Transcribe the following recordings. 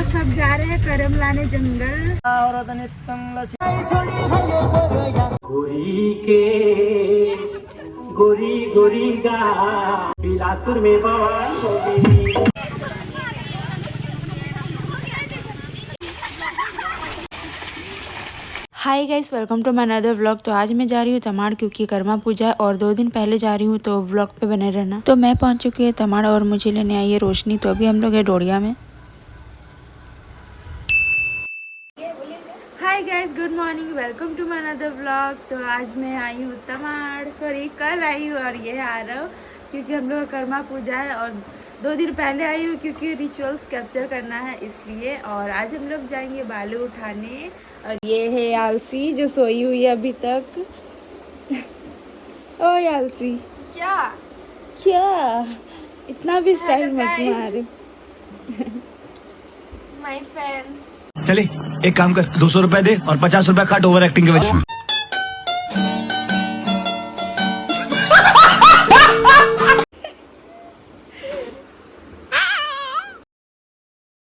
सब जा रहे हैं करम लाने जंगल। गोरी के गोरी गोरी गा बिलासपुर में बवाल होगी। Hi guys, welcome to my another vlog. तो आज मैं जा रही हूँ तमाड़ क्योंकि कर्मा पूजा है और 2 दिन पहले जा रही हूँ, तो व्लॉग पे बने रहना। तो मैं पहुँच चुकी है तमाड़ और मुझे लेने आई है रोशनी। तो अभी हम लोग है डोड़िया में। Hi guys, good morning, welcome to my another vlog. तो आज मैं आई हूँ तमाड़, सॉरी कल आई हूँ और ये आ रहा हूँ क्योंकि हम लोग का कर्मा पूजा है। और 2 दिन पहले आई हूँ क्योंकि रिचुअल्स कैप्चर करना है इसलिए। और आज हम लोग जाएंगे बालू उठाने। और ये है आलसी जो सोई हुई है अभी तक। ओ आलसी, क्या क्या इतना भी स्टाइल मत मार। My fans. चले एक काम कर, 200 रुपए दे और 50 रुपए काट ओवर एक्टिंग के वजह।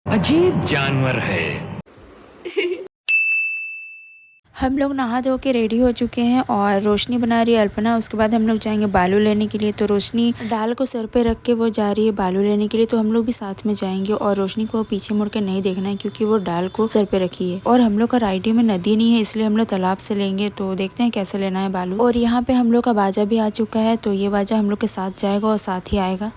अजीब जानवर है। हम लोग नहा धो के रेडी हो चुके हैं और रोशनी बना रही है अल्पना। उसके बाद हम लोग जाएंगे बालू लेने के लिए। तो रोशनी डाल को सर पे रख के वो जा रही है बालू लेने के लिए, तो हम लोग भी साथ में जाएंगे। और रोशनी को पीछे मुड़ के नहीं देखना है क्योंकि वो डाल को सर पे रखी है। और हम लोग का राइडी में नदी नहीं है इसलिए हम लोग तालाब से लेंगे। तो देखते हैं कैसे लेना है बालू। और यहाँ पे हम लोग का बाजा भी आ चुका है, तो ये बाजा हम लोग के साथ जाएगा और साथ ही आएगा।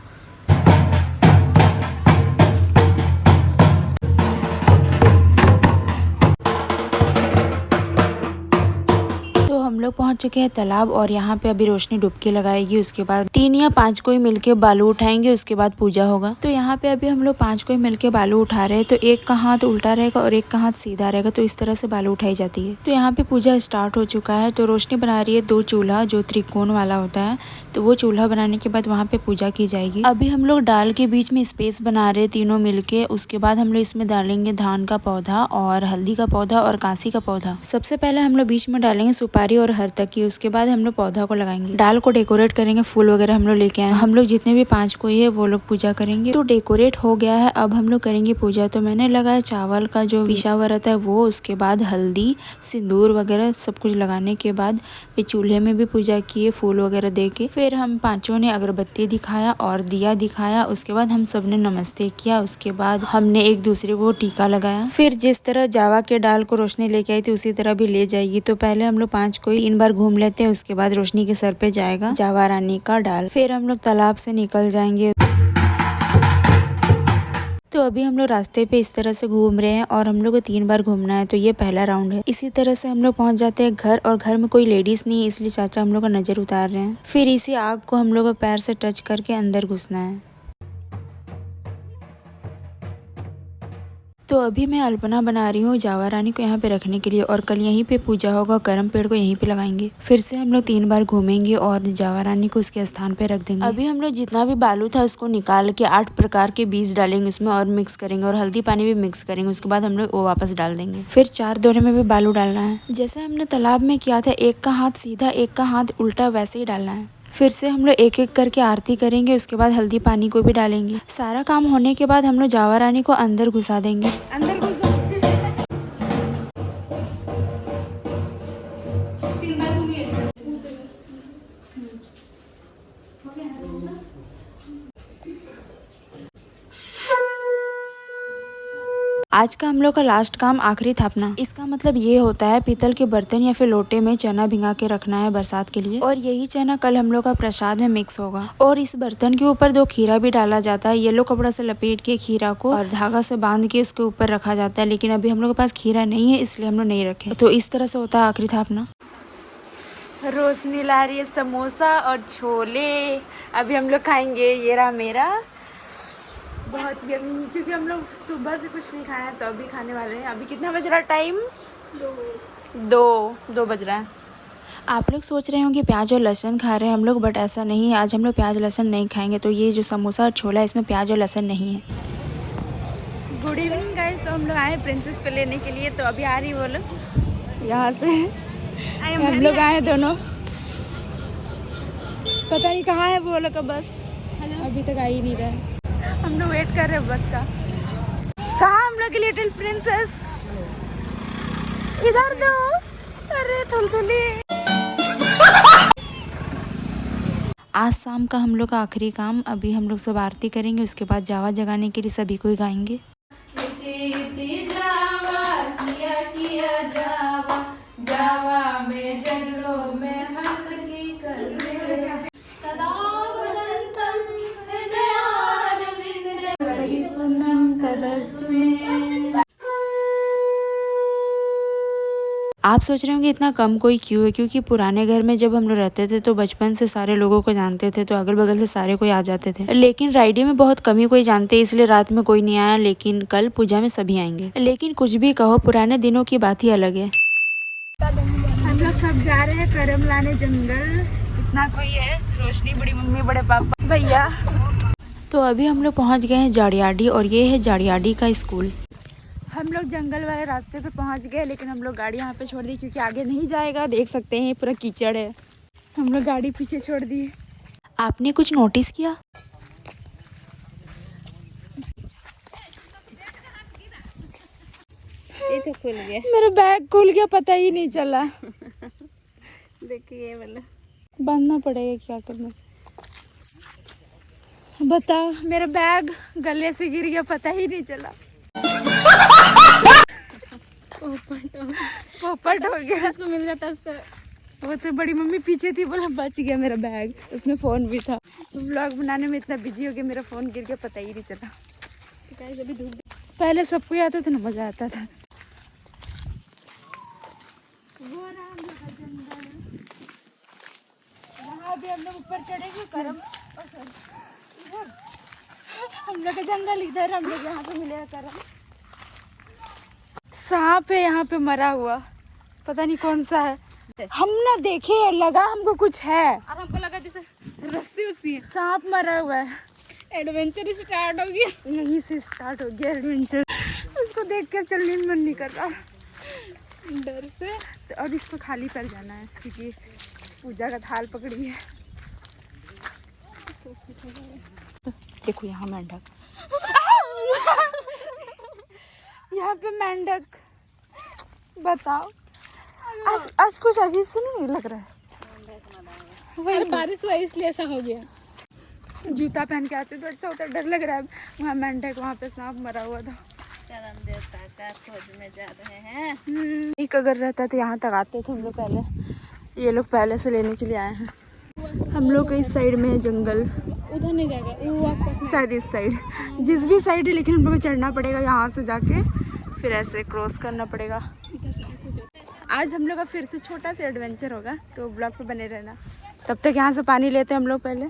हम लोग पहुंच चुके हैं तालाब और यहाँ पे अभी रोशनी डुबकी लगाएगी। उसके बाद 3 या 5 कोई मिलके बालू उठाएंगे, उसके बाद पूजा होगा। तो यहाँ पे अभी हम लोग 5 कोई मिलके बालू उठा रहे हैं। तो एक का हाथ उल्टा रहेगा और एक का हाथ सीधा रहेगा, तो इस तरह से बालू उठाई जाती है। तो यहाँ पे पूजा स्टार्ट हो चुका है। तो रोशनी बना रही है 2 चूल्हा जो त्रिकोण वाला होता है। तो वो चूल्हा बनाने के बाद वहाँ पे पूजा की जाएगी। अभी हम लोग डाल के बीच में स्पेस बना रहे हैं तीनों मिलके। उसके बाद हम लोग इसमें डालेंगे धान का पौधा और हल्दी का पौधा और कांसी का पौधा। सबसे पहले हम लोग बीच में डालेंगे सुपारी और हरतकी। उसके बाद हम लोग पौधा को लगाएंगे। डाल को डेकोरेट करेंगे, फूल वगैरह हम लोग लेके आए। हम लोग जितने भी 5 कोई है वो लोग पूजा करेंगे। तो डेकोरेट हो गया है, अब हम लोग करेंगे पूजा। तो मैंने लगाया चावल का जो पिसा हुआ रहता है वो, उसके बाद हल्दी सिंदूर वगैरह सब कुछ लगाने के बाद फिर चूल्हे में भी पूजा किए फूल वगैरह दे के। फिर हम 5 ने अगरबत्ती दिखाया और दिया दिखाया। उसके बाद हम सब ने नमस्ते किया। उसके बाद हमने एक दूसरे को टीका लगाया। फिर जिस तरह जावा के डाल को रोशनी लेके आई थी उसी तरह भी ले जाएगी। तो पहले हम लोग 5 कोई 3 बार घूम लेते हैं। उसके बाद रोशनी के सर पे जाएगा जावा रानी का डाल। फिर हम लोग तालाब से निकल जाएंगे। तो अभी हम लोग रास्ते पे इस तरह से घूम रहे हैं और हम लोग को 3 बार घूमना है। तो ये पहला राउंड है। इसी तरह से हम लोग पहुंच जाते हैं घर, और घर में कोई लेडीज नहीं है इसलिए चाचा हम लोग का नजर उतार रहे हैं। फिर इसी आग को हम लोग को पैर से टच करके अंदर घुसना है। तो अभी मैं अल्पना बना रही हूँ जावा रानी को यहाँ पे रखने के लिए। और कल यहीं पे पूजा होगा, करम पेड़ को यहीं पे लगाएंगे। फिर से हम लोग 3 बार घूमेंगे और जावा रानी को उसके स्थान पे रख देंगे। अभी हम लोग जितना भी बालू था उसको निकाल के 8 प्रकार के बीज डालेंगे उसमें और मिक्स करेंगे और हल्दी पानी भी मिक्स करेंगे। उसके बाद हम लोग वो वापस डाल देंगे। फिर 4 दौरे में भी बालू डालना है। जैसे हमने तालाब में किया था, एक का हाथ सीधा एक का हाथ उल्टा, वैसे ही डालना है। फिर से हम लोग एक एक करके आरती करेंगे। उसके बाद हल्दी पानी को भी डालेंगे। सारा काम होने के बाद हम लोग जावा रानी को अंदर घुसा देंगे। अंदर घुसो। आज का हम लोग का लास्ट काम आखिरी थापना। इसका मतलब ये होता है पीतल के बर्तन या फिर लोटे में चना भिंगा के रखना है बरसात के लिए। और यही चना कल हम लोग का प्रसाद में मिक्स होगा। और इस बर्तन के ऊपर 2 खीरा भी डाला जाता है। येलो कपड़ा से लपेट के खीरा को और धागा से बांध के उसके ऊपर रखा जाता है। लेकिन अभी हम लोग के पास खीरा नहीं है इसलिए हम लोग नहीं रखे। तो इस तरह से होता है आखिरी थापना। रोशनी ला रही है समोसा और छोले। अभी हम लोग खाएंगे ये रहा मेरा, बहुत यमी, क्योंकि हम लोग सुबह से कुछ नहीं खाया तो अभी खाने वाले हैं। अभी कितना बज रहा टाइम? 2 बज रहा है। आप लोग सोच रहे होंगे प्याज और लहसुन खा रहे हैं हम लोग, बट ऐसा नहीं है। आज हम लोग प्याज लहसुन नहीं खाएंगे। तो ये जो समोसा और छोला इसमें प्याज और लहसुन नहीं है। Good evening guys. तो हम लोग आए प्रिंसेस को लेने के लिए। तो अभी आ रही वो लोग यहाँ से। हम लोग आए दोनों, पता नहीं कहाँ है वो लोग का बस। अभी तक आ ही नहीं रहा है। हम लोग वेट कर रहे हैं बस का। कहाँ हम लोग के लिए लिटिल प्रिंसेस, इधर दो। अरे थुलथुली। आज शाम का हम लोग का आखिरी काम, अभी हम लोग सब आरती करेंगे, उसके बाद जावा जगाने के लिए सभी को गाएंगे। जावा में जंगलों में हंस की कर सदा वसंतम हृदयारविंदे परिपूर्णं तदस्तु मे। आप सोच रहे होंगे इतना कम कोई क्यों है, क्योंकि पुराने घर में जब हम लोग रहते थे तो बचपन से सारे लोगों को जानते थे, तो अगल बगल से सारे कोई आ जाते थे। लेकिन रायडी में बहुत कम ही कोई जानते, इसलिए रात में कोई नहीं आया, लेकिन कल पूजा में सभी आएंगे। लेकिन कुछ भी कहो, पुराने दिनों की बात ही अलग है। हम लोग सब जा रहे हैं करम लाने जंगल। इतना कोई है, रोशनी, बड़ी मम्मी, बड़े पापा, भैया। तो अभी हम लोग पहुँच गए हैं जाड़ियाडी, और ये है जाड़ियाडी का स्कूल। हम लोग जंगल वाले रास्ते पे पहुंच गए, लेकिन हम लोग गाड़ी यहाँ पे छोड़ दी क्योंकि आगे नहीं जाएगा। देख सकते हैं पूरा कीचड़ है। हम लोग गाड़ी पीछे छोड़ दी। आपने कुछ नोटिस किया? ये तो खुल गया, मेरा बैग खुल गया, पता ही नहीं चला। देखिए वाला बांधना पड़ेगा, क्या करना। बताओ, मेरा बैग गले से गिर गया, पता ही नहीं चला। पोपट हो गया। जिसको मिल जाता उसका। वो तो बड़ी मम्मी पीछे थी, बोला बच गया मेरा बैग, उसमें फ़ोन भी था। व्लॉग बनाने में इतना बिजी हो गया, मेरा फ़ोन गिर गया, पता ही नहीं चला। पहले सबको आता था ना, मज़ा आता था। यहाँ भी हम लोग ऊपर चढ़ेंगे करम। हम लोग का जंगल इधर, हम लोग यहाँ पे मिलेगा करम। सांप है यहाँ पे मरा हुआ, पता नहीं कौन सा है। हम ना देखे, लगा हमको कुछ है, और हमको लगा जैसे रस्सी उसी है। सांप मरा हुआ है। एडवेंचर स्टार्ट हो गया, यहीं से स्टार्ट हो गया एडवेंचर। उसको देख कर चलने में मन नहीं कर रहा डर से। तो अब इसको खाली कर जाना है क्योंकि पूजा का थाल पकड़ी है। देखो यहाँ मेंढक, यहाँ पे मेंढक। बताओ, आज कुछ अजीब से नहीं लग रहा है। वही बारिश हुआ इसलिए ऐसा हो गया। जूता पहन के आते तो अच्छा होता, डर लग रहा है। वहाँ मेंढक, वहाँ पे सांप मरा हुआ था। करम देवता का खोज में जा रहे हैं। एक अगर रहता तो यहाँ तक आते थे हम लोग पहले। ये लोग पहले से लेने के लिए आए हैं। हम लोग के इस साइड में है जंगल, उधर नहीं जाएगा, वो आसपास शायद इस साइड, जिस भी साइड है। लेकिन हम लोग को चढ़ना पड़ेगा यहाँ से जाके, फिर ऐसे क्रॉस करना पड़ेगा। आज हम लोग का फिर से छोटा सा एडवेंचर होगा, तो ब्लॉग पे बने रहना। तब तक यहाँ से पानी लेते हैं हम लोग पहले।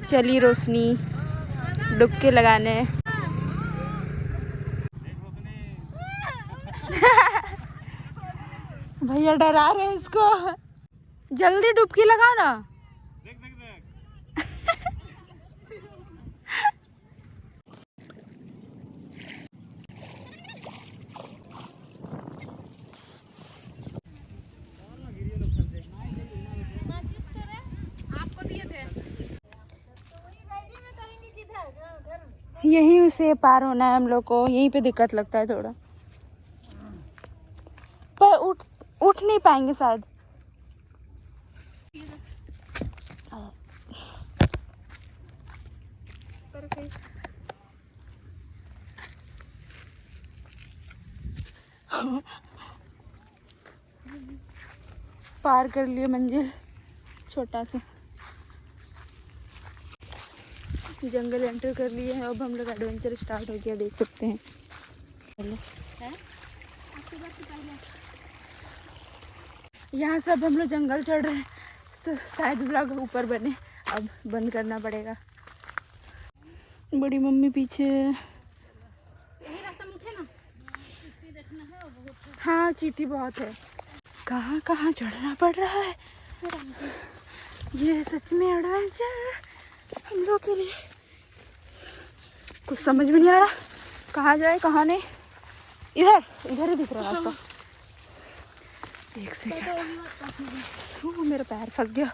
चली रोशनी डुबकी लगाने। भैया डरा रहे हैं इसको, जल्दी डुबकी लगा ना। यहीं से पार होना है हम लोग को, यहीं पे दिक्कत लगता है थोड़ा, पर उठ नहीं पाएंगे शायद। पार कर लिए मंजिल, छोटा सा जंगल एंटर कर लिए हैं। अब हम लोग एडवेंचर स्टार्ट हो गया, देख सकते हैं। यहाँ से अब हम लोग जंगल चढ़ रहे हैं, तो शायद ब्लॉग ऊपर बने। अब बंद करना पड़ेगा। बड़ी मम्मी पीछे। यही रास्ता में उठे ना, चींटी देखना है और बहुत। हाँ चींटी बहुत है। कहाँ कहाँ चढ़ना पड़ रहा है। ये सच में एडवेंचर हम लोग के लिए। कुछ समझ में नहीं आ रहा कहाँ जाए कहाँ नहीं। इधर इधर ही दिख रहा है रास्ता। एक सेकंड, मेरा पैर फंस गया।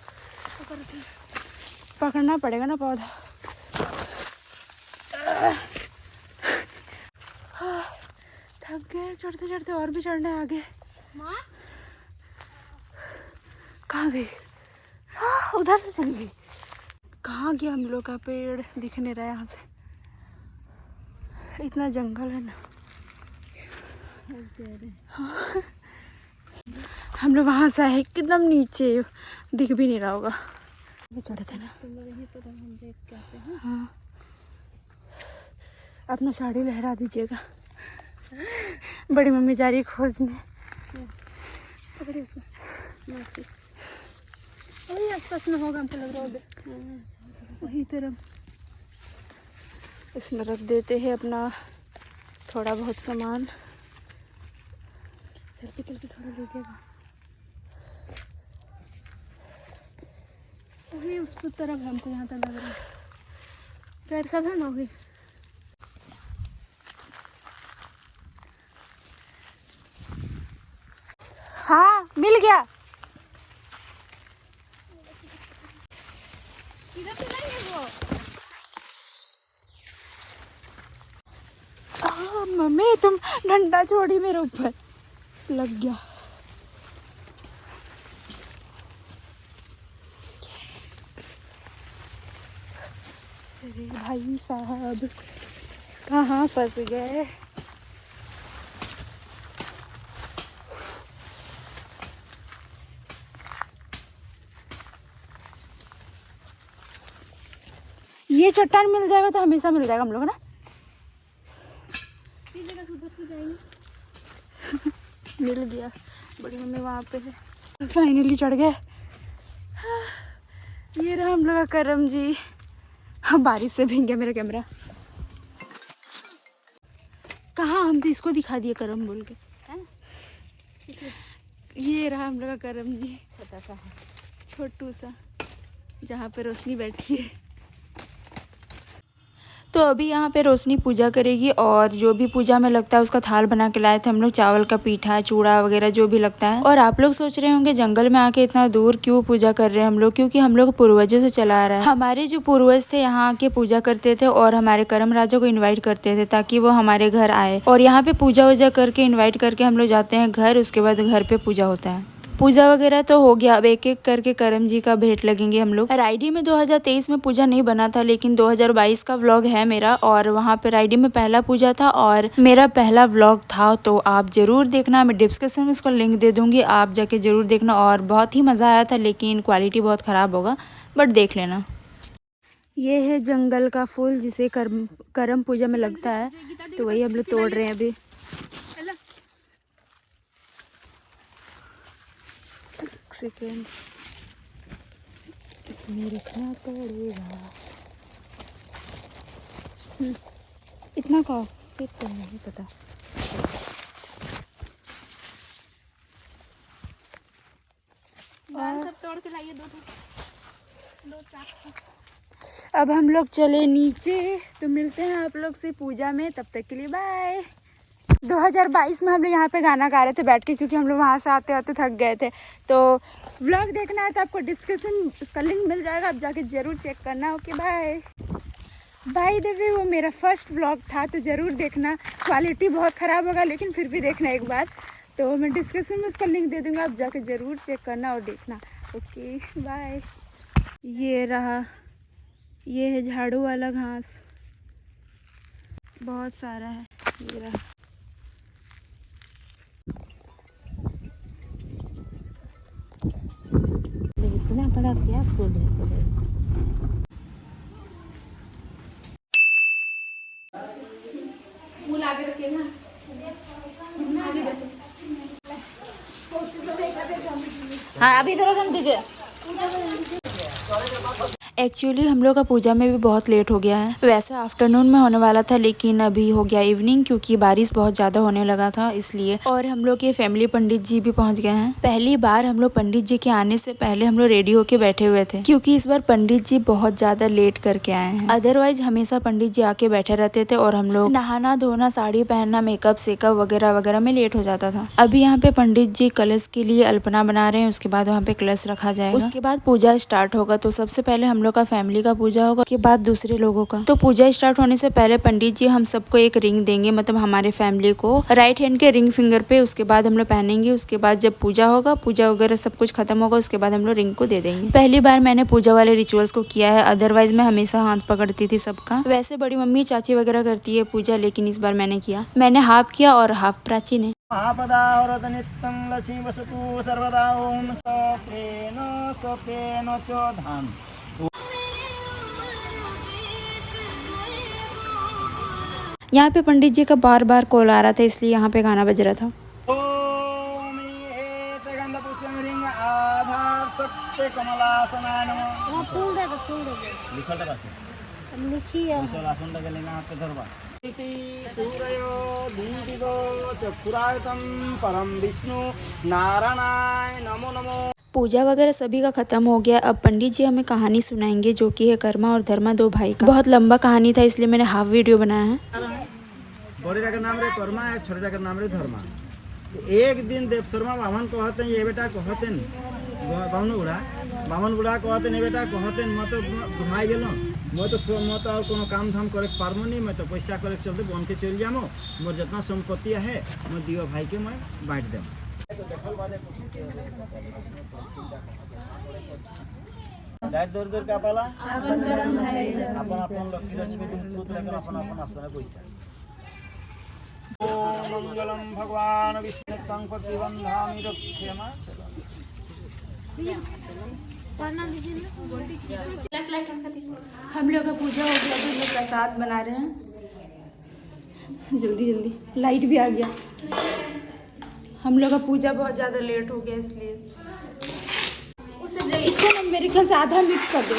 पकड़ना पड़ेगा ना पौधा। थक गए चढ़ते चढ़ते, और भी चढ़ने आगे। कहाँ गई? उधर से चली गई। कहाँ गया? हम लोग का पेड़ दिख नहीं रहा है यहाँ से, इतना जंगल है ना। हाँ। हम लोग वहाँ से आए एकदम नीचे, दिख भी नहीं रहा होगा। चढ़े थे ना। हाँ, अपना साड़ी लहरा दीजिएगा। बड़ी मम्मी जा रही है खोजने। वही आसपास में होगा, हमको लग रहा है वही तरफ। इसमें रख देते हैं अपना थोड़ा बहुत सामान। सर पे चल के थोड़ा लीजिएगा। वही उस तरफ हमको यहाँ तक लग रहा है। पेड़ सब है ना वही। हाँ, मिल गया। मम्मी तुम डंडा छोड़ी, मेरे ऊपर लग गया। अरे भाई साहब, कहाँ फंस गए। ये चट्टान मिल जाएगा तो हमेशा मिल जाएगा हम लोग ना। मिल गया। बड़ी मम्मी वहाँ पे है। फाइनली चढ़ गए। ये रहा हम लोग का करम जी। हाँ, बारिश से भीग गया मेरा कैमरा। कहाँ? हम तो इसको दिखा दिए करम बोल के। ये रहा हम लोग का करम जी, छोटा सा है, छोटू सा, जहाँ पे रोशनी बैठी है। तो अभी यहाँ पे रोशनी पूजा करेगी और जो भी पूजा में लगता है उसका थाल बना के लाए थे हम लोग। चावल का पीठा, चूड़ा वगैरह जो भी लगता है। और आप लोग सोच रहे होंगे जंगल में आके इतना दूर क्यों पूजा कर रहे हैं हम लोग, क्योंकि हम लोग पूर्वजों से चला आ रहा है। हमारे जो पूर्वज थे यहाँ आके पूजा करते थे और हमारे करम राजा को इन्वाइट करते थे ताकि वो हमारे घर आए। और यहाँ पे पूजा वूजा करके इन्वाइट करके हम लोग जाते हैं घर। उसके बाद घर पे पूजा होता है। पूजा वगैरह तो हो गया, अब एक एक करके करम जी का भेंट लगेंगे हम लोग। रायडी में 2023 में पूजा नहीं बना था, लेकिन 2022 का व्लॉग है मेरा और वहाँ पे रायडी में पहला पूजा था और मेरा पहला व्लॉग था। तो आप जरूर देखना, मैं डिस्क्रिप्शन में उसका लिंक दे दूंगी, आप जाके जरूर देखना। और बहुत ही मज़ा आया था, लेकिन क्वालिटी बहुत ख़राब होगा, बट देख लेना। ये है जंगल का फूल जिसे करम पूजा में लगता है, तो वही हम लोग तोड़ रहे हैं अभी। सेकेंड इसमें रखना पड़ेगा। इतना का फिर तो नहीं पता। बाल सब तोड़ के लाइए दो अब हम लोग चले नीचे, तो मिलते हैं आप लोग से पूजा में। तब तक के लिए बाय। 2022 में हम लोग यहाँ पे गाना गा रहे थे बैठ के, क्योंकि हम लोग वहाँ से आते आते थक गए थे। तो व्लॉग देखना है तो आपको डिस्क्रिप्शन उसका लिंक मिल जाएगा, आप जाके ज़रूर चेक करना। Okay bye. By the way, वो मेरा फर्स्ट व्लॉग था तो ज़रूर देखना। क्वालिटी बहुत ख़राब होगा लेकिन फिर भी देखना एक बार। तो मैं डिस्क्रिप्शन में उसका लिंक दे दूँगा, आप जाके ज़रूर चेक करना और देखना। Okay bye. ये रहा, ये है झाड़ू वाला घास, बहुत सारा है। ये रहा। इतना बड़ा क्या फूल है? फूल आगे रखिए ना, आगे जाते। हाँ, अभी इधर रख दीजिए। एक्चुअली हम लोग का पूजा में भी बहुत लेट हो गया है। वैसे आफ्टरनून में होने वाला था, लेकिन अभी हो गया इवनिंग, क्योंकि बारिश बहुत ज़्यादा होने लगा था इसलिए। और हम लोग के फैमिली पंडित जी भी पहुंच गए हैं। पहली बार हम लोग पंडित जी के आने से पहले हम लोग रेडी होके बैठे हुए थे, क्योंकि इस बार पंडित जी बहुत ज़्यादा लेट करके आए हैं। अदरवाइज हमेशा पंडित जी आके बैठे रहते थे और हम लोग नहाना धोना, साड़ी पहनना, मेकअप सेकअप वगैरह वगैरह में लेट हो जाता था। अभी यहाँ पे पंडित जी कलश के लिए अल्पना बना रहे हैं, उसके बाद वहाँ पे कलश रखा जाएगा, उसके बाद पूजा स्टार्ट होगा। तो सबसे पहले हम हम लोग का फैमिली का पूजा होगा, उसके बाद दूसरे लोगों का। तो पूजा स्टार्ट होने से पहले पंडित जी हम सबको एक रिंग देंगे, मतलब हमारे फैमिली को राइट हैंड के रिंग फिंगर पे। उसके बाद हम लोग पहनेंगे। उसके बाद जब पूजा होगा, पूजा वगैरह सब कुछ खत्म होगा, उसके बाद हम लोग रिंग को दे देंगे। पहली बार मैंने पूजा वाले रिचुअल्स को किया है, अदरवाइज मैं हमेशा हाथ पकड़ती थी सबका। वैसे बड़ी मम्मी चाची वगैरह करती है पूजा, लेकिन इस बार मैंने किया। मैंने हाफ किया और हाफ प्राची ने। आपदावरत नित्यं लक्ष्मी वसतु सर्वदा ओम श्रेण सतेन च धाम। यहाँ पे पंडित जी का बार बार कॉल आ रहा था, इसलिए यहाँ पे गाना बज रहा था। ओम एते गंध पुष्पं रिंग आधार सत्य कमलासनाय नमः। वहाँ फूल दे दो, फूल दे दो। लिखल टा कासे लिखिए कुशल आसन लगे लेंगे हाथ पे धरवा। इति सूर्यो दीपितो चक्षुरायतम परम विष्णु नारायणाय नमो नमो। पूजा वगैरह सभी का खत्म हो गया। अब पंडित जी हमें कहानी सुनाएंगे, जो कि है कर्मा और धर्मा, दो भाई का। बहुत लंबा कहानी था, इसलिए मैंने हाफ वीडियो बनाया है। बड़े का नाम रे कर्मा है, छोटे का नाम रे धर्मा। एक दिन देव शर्मा बामन कहते ये बेटा कहते बामन बुढ़ा कहते ये बेटा कहते मैं तो घुमाई गेलो, मैं तो और कोनो काम धाम करे पारमो नहीं, मैं तो पैसा करे चलते बन के चल जामो, मोर जितना संपत्ति है मैं दियो भाई के मैं बांट देम। लाइट दूर दूर का पाला अपन अपन लक्ष्मी दूत लेकर अपन अपन आसने पैसा। ओम मंगलम भगवान विष्णु तंग प्रतिबंधामि रक्षेमा। हम लोग का पूजा हो गया, तो लोग प्रसाद बना रहे हैं। जल्दी जल्दी लाइट भी आ गया। हम लोग का पूजा बहुत ज़्यादा लेट हो गया, इसलिए इसको ना मेरे ख्याल से आधा मिक्स कर दो।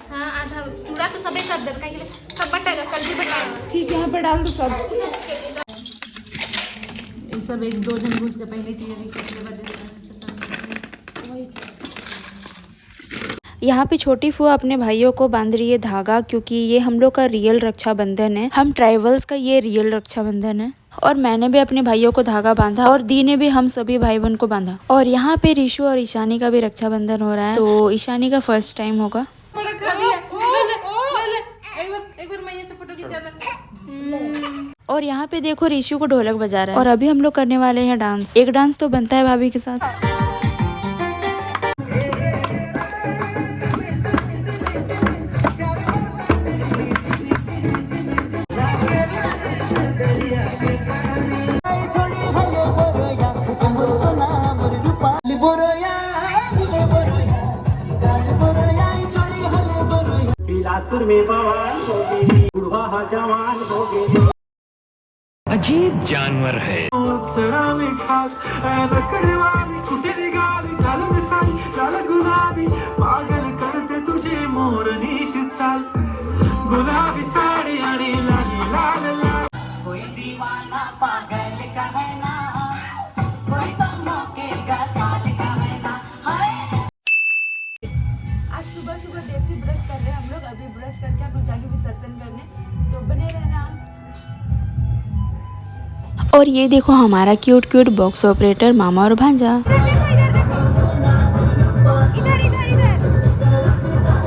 हाँ, आधा चूड़ा तो सबे कर दे, काहे के लिए सब बटेगा, कल भी बटेगा। ठीक है, यहाँ पे डाल दो सब। सब एक दो जन घुस के पहले तैयारी करके यहाँ पे छोटी फुआ अपने भाइयों को बांध रही है धागा, क्योंकि ये हम लोग का रियल रक्षाबंधन है। हम ट्राइबल्स का ये रियल रक्षाबंधन है। और मैंने भी अपने भाइयों को धागा बांधा और दी ने भी हम सभी भाई बहन को बांधा। और यहाँ पे रिशु और ईशानी का भी रक्षाबंधन हो रहा है, तो ईशानी का फर्स्ट टाइम होगा। और यहाँ पे देखो रिशु को ढोलक बजा रहा है। और अभी हम लोग करने वाले हैं डांस। एक डांस तो बनता है भाभी के साथ। बिलासपुर में बवाल होगी, बुढ़वा जवान होगी। अजीब जानवर है। पागल करते तुझे मोर निशाल, गुलाबी साड़ी आणि लाली लाल लाल। कोई दीवाना पागल का है ना, कोई तो मौके का चाल का है ना। आज सुबह सुबह देसी ब्रश कर रहे हैं हम लोग। अभी ब्रश करके हम लोग जाके विसर्जन करने, तो बने रहना। और ये देखो हमारा क्यूट क्यूट बॉक्स ऑपरेटर मामा और भांजा। इधर इधर इधर कैमरा में देखो।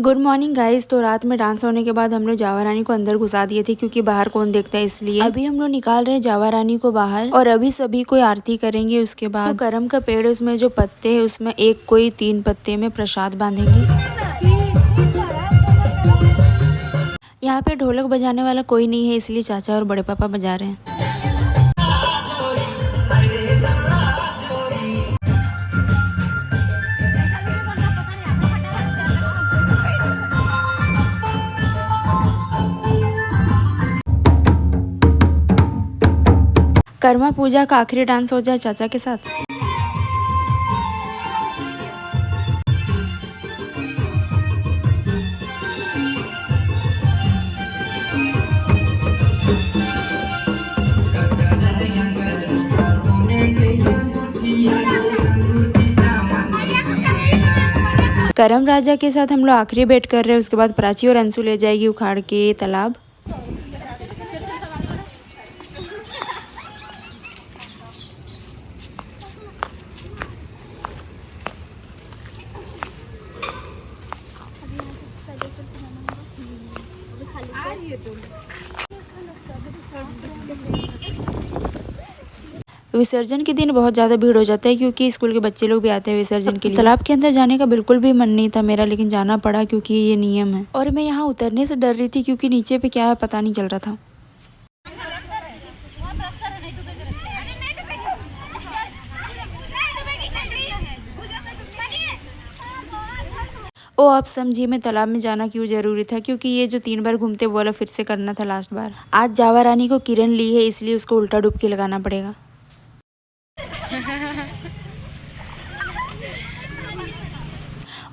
Good morning guys. तो रात में डांस होने के बाद हम लोग जावा रानी को अंदर घुसा दिए थे, क्योंकि बाहर कौन देखता है, इसलिए अभी हम लोग निकाल रहे हैं जावा रानी को बाहर। और अभी सभी कोई आरती करेंगे। उसके बाद तो करम का पेड़, उसमें जो पत्ते हैं उसमें एक कोई 3 पत्ते में प्रसाद बांधेंगे। यहाँ पे ढोलक बजाने वाला कोई नहीं है, इसलिए चाचा और बड़े पापा बजा रहे हैं। कर्मा पूजा का आखिरी डांस हो जाए चाचा के साथ। करम राजा के साथ हम लोग आखिरी बेट कर रहे हैं। उसके बाद प्राची और अंशु ले जाएगी उखाड़ के तालाब। विसर्जन के दिन बहुत ज़्यादा भीड़ हो जाता है क्योंकि स्कूल के बच्चे लोग भी आते हैं विसर्जन के लिए। तालाब के अंदर जाने का बिल्कुल भी मन नहीं था मेरा, लेकिन जाना पड़ा क्योंकि ये नियम है। और मैं यहाँ उतरने से डर रही थी क्योंकि नीचे पे क्या है पता नहीं चल रहा था। ओ आप समझिए मैं तालाब में जाना क्यों जरूरी था, क्योंकि ये जो 3 बार घूमते वो वाला फिर से करना था लास्ट बार। आज जावा रानी को किरण ली है इसलिए उसको उल्टा डुबकी लगाना पड़ेगा।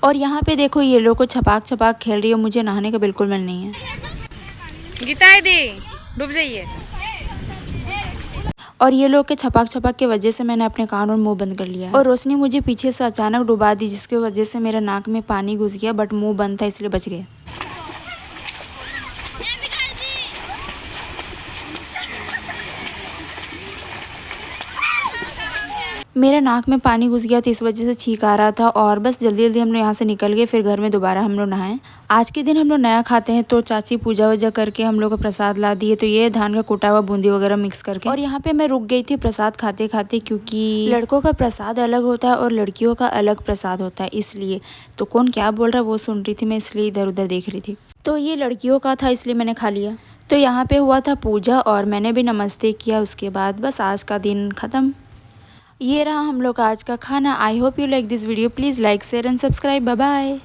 और यहाँ पे देखो ये लोग को छपाक छपाक खेल रही है, मुझे नहाने का बिल्कुल मन नहीं है। गीता दी डूब जाइए। और ये लोग के छपाक छपाक के वजह से मैंने अपने कान और मुंह बंद कर लिया है। और रोशनी मुझे पीछे से अचानक डुबा दी जिसकी वजह से मेरा नाक में पानी घुस गया, बट मुंह बंद था इसलिए बच गया। मेरा नाक में पानी घुस गया तो इस वजह से छींक आ रहा था और बस जल्दी जल्दी हम लोग यहाँ से निकल गए। फिर घर में दोबारा हम लोग नहाए। आज के दिन हम लोग नया खाते हैं तो चाची पूजा वूजा करके हम लोग को प्रसाद ला दिए। तो ये धान का कुटा हुआ बूंदी वगैरह मिक्स करके। और यहाँ पे मैं रुक गई थी प्रसाद खाते खाते क्योंकि लड़कों का प्रसाद अलग होता है और लड़कियों का अलग प्रसाद होता है, इसलिए तो कौन क्या बोल रहा है वो सुन रही थी मैं, इसलिए इधर उधर देख रही थी। तो ये लड़कियों का था इसलिए मैंने खा लिया। तो यहाँ पे हुआ था पूजा और मैंने भी नमस्ते किया। उसके बाद बस आज का दिन खत्म। ये रहा हम लोग का आज का खाना। I hope you like this video. Please like share and subscribe. Bye bye.